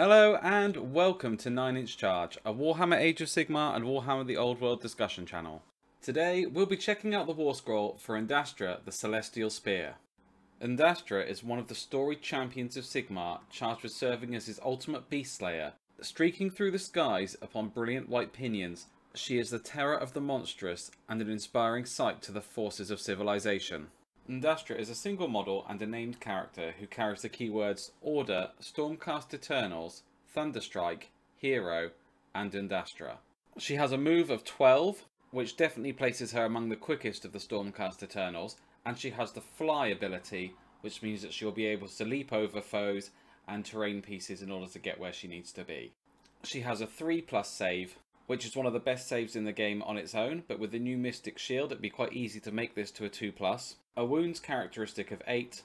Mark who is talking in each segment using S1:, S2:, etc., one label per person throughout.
S1: Hello and welcome to 9-inch Charge, a Warhammer Age of Sigmar and Warhammer the Old World discussion channel. Today we'll be checking out the Warscroll for Yndastra The Celestial Spear. Yndastra is one of the storied champions of Sigmar, charged with serving as his ultimate beast slayer. Streaking through the skies upon brilliant white pinions, she is the terror of the monstrous and an inspiring sight to the forces of civilization. Yndastra is a single model and a named character who carries the keywords Order, Stormcast Eternals, Thunderstrike, Hero, and Yndastra. She has a move of 12, which definitely places her among the quickest of the Stormcast Eternals, and she has the Fly ability, which means that she'll be able to leap over foes and terrain pieces in order to get where she needs to be. She has a 3+ save, which is one of the best saves in the game on its own, but with the new Mystic Shield it'd be quite easy to make this to a 2+. A wounds characteristic of 8,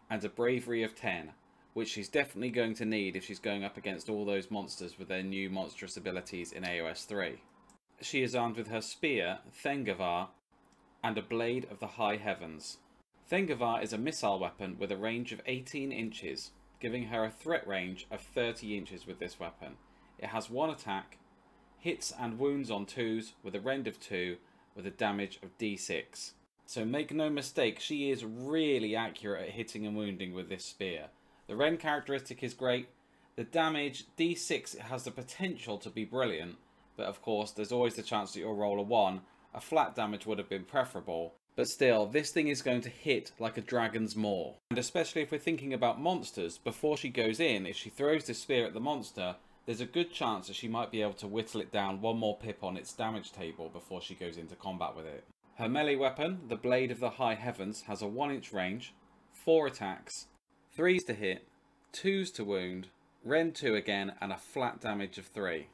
S1: and a bravery of 10, which she's definitely going to need if she's going up against all those monsters with their new monstrous abilities in AOS 3. She is armed with her spear, Thengavar, and a blade of the high heavens. Thengavar is a missile weapon with a range of 18 inches, giving her a threat range of 30 inches with this weapon. It has 1 attack, hits and wounds on 2s with a rend of 2 with a damage of d6. So make no mistake, she is really accurate at hitting and wounding with this spear. The rend characteristic is great. The damage, d6, has the potential to be brilliant, but of course there's always the chance that you'll roll a 1. A flat damage would have been preferable, but still, this thing is going to hit like a dragon's maw. And especially if we're thinking about monsters, before she goes in, if she throws this spear at the monster, there's a good chance that she might be able to whittle it down 1 more pip on its damage table before she goes into combat with it. Her melee weapon, the Blade of the High Heavens, has a 1-inch range, 4 attacks, 3s to hit, 2s to wound, rend 2 again, and a flat damage of 3.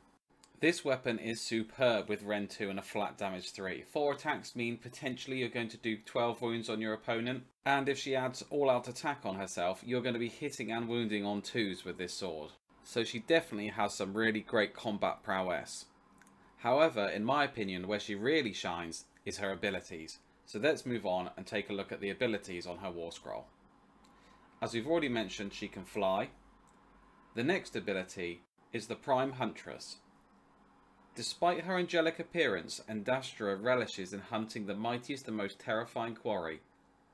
S1: This weapon is superb with rend 2 and a flat damage 3. 4 attacks mean potentially you're going to do 12 wounds on your opponent, and if she adds all-out attack on herself, you're going to be hitting and wounding on 2s with this sword. So she definitely has some really great combat prowess. However, in my opinion, where she really shines is her abilities. So let's move on and take a look at the abilities on her Warscroll. As we've already mentioned, she can fly. The next ability is the Prime Huntress. Despite her angelic appearance, Yndastra relishes in hunting the mightiest and most terrifying quarry.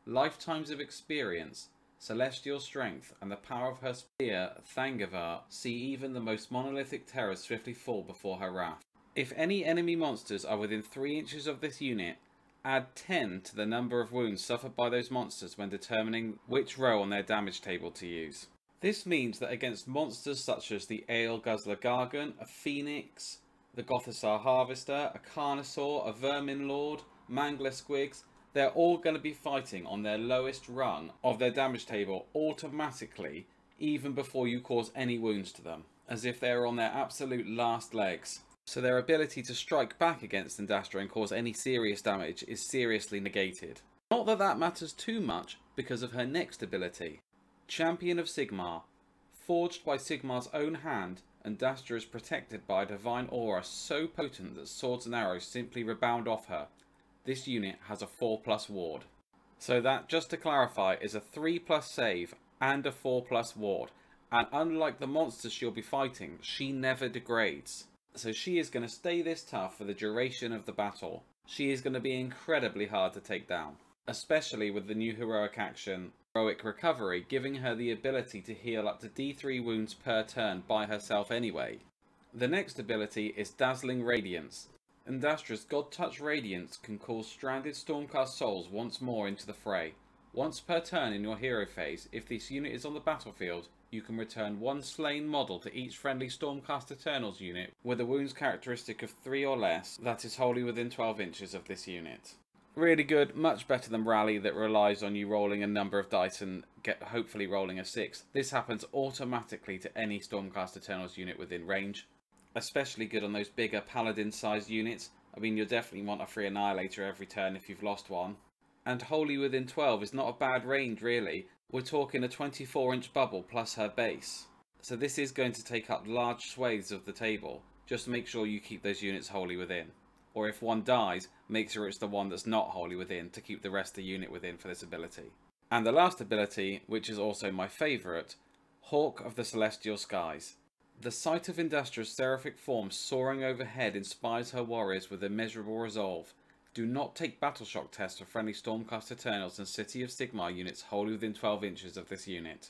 S1: Lifetimes of experience, celestial strength, and the power of her spear, Thengavar, see even the most monolithic terrors swiftly fall before her wrath. If any enemy monsters are within 3 inches of this unit, add 10 to the number of wounds suffered by those monsters when determining which row on their damage table to use. This means that against monsters such as the Ale Guzzler Gargant, a Phoenix, the Gothisar Harvester, a Carnosaur, a Vermin Lord, Mangler Squigs, they're all going to be fighting on their lowest rung of their damage table automatically, even before you cause any wounds to them, as if they're on their absolute last legs. So their ability to strike back against Yndastra and cause any serious damage is seriously negated. Not that that matters too much because of her next ability. Champion of Sigmar. Forged by Sigmar's own hand, Yndastra is protected by a divine aura so potent that swords and arrows simply rebound off her. This unit has a 4+ ward. So that, just to clarify, is a 3+ save and a 4+ ward. And unlike the monsters she'll be fighting, she never degrades. So she is going to stay this tough for the duration of the battle. She is going to be incredibly hard to take down, especially with the new heroic action, Heroic Recovery, giving her the ability to heal up to D3 wounds per turn by herself anyway. The next ability is Dazzling Radiance. Yndastra's God Touch Radiance can call stranded Stormcast souls once more into the fray. Once per turn in your hero phase, if this unit is on the battlefield, you can return 1 slain model to each friendly Stormcast Eternals unit with a wounds characteristic of 3 or less that is wholly within 12 inches of this unit. Really good, much better than Rally that relies on you rolling a number of dice and hopefully rolling a 6. This happens automatically to any Stormcast Eternals unit within range. Especially good on those bigger Paladin sized units. I mean, you'll definitely want a free Annihilator every turn if you've lost one. And wholly within 12 is not a bad range really. We're talking a 24-inch bubble plus her base. So this is going to take up large swathes of the table. Just make sure you keep those units wholly within. Or if one dies, make sure it's the one that's not wholly within to keep the rest of the unit within for this ability. And the last ability, which is also my favourite, Hawk of the Celestial Skies. The sight of Yndastra's seraphic form soaring overhead inspires her warriors with immeasurable resolve. Do not take battleshock tests for friendly Stormcast Eternals and City of Sigmar units wholly within 12 inches of this unit.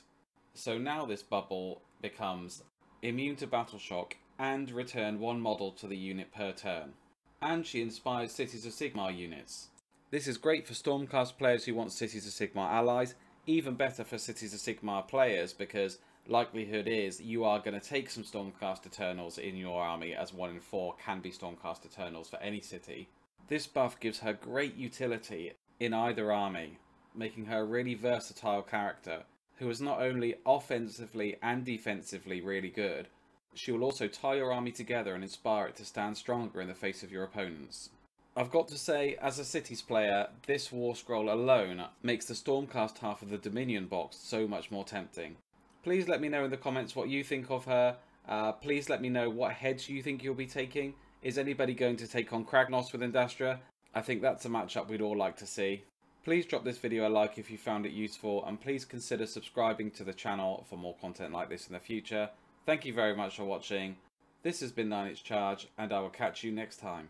S1: So now this bubble becomes immune to battleshock and return one model to the unit per turn. And she inspires Cities of Sigmar units. This is great for Stormcast players who want Cities of Sigmar allies, even better for Cities of Sigmar players because likelihood is you are going to take some Stormcast Eternals in your army, as 1 in 4 can be Stormcast Eternals for any city. This buff gives her great utility in either army, making her a really versatile character who is not only offensively and defensively really good, she will also tie your army together and inspire it to stand stronger in the face of your opponents. I've got to say, as a Cities player, this Warscroll alone makes the Stormcast half of the Dominion box so much more tempting. Please let me know in the comments what you think of her. Please let me know what heads you think you'll be taking. Is anybody going to take on Kragnos with Yndastra? I think that's a matchup we'd all like to see. Please drop this video a like if you found it useful, and please consider subscribing to the channel for more content like this in the future. Thank you very much for watching. This has been 9 Inch Charge, and I will catch you next time.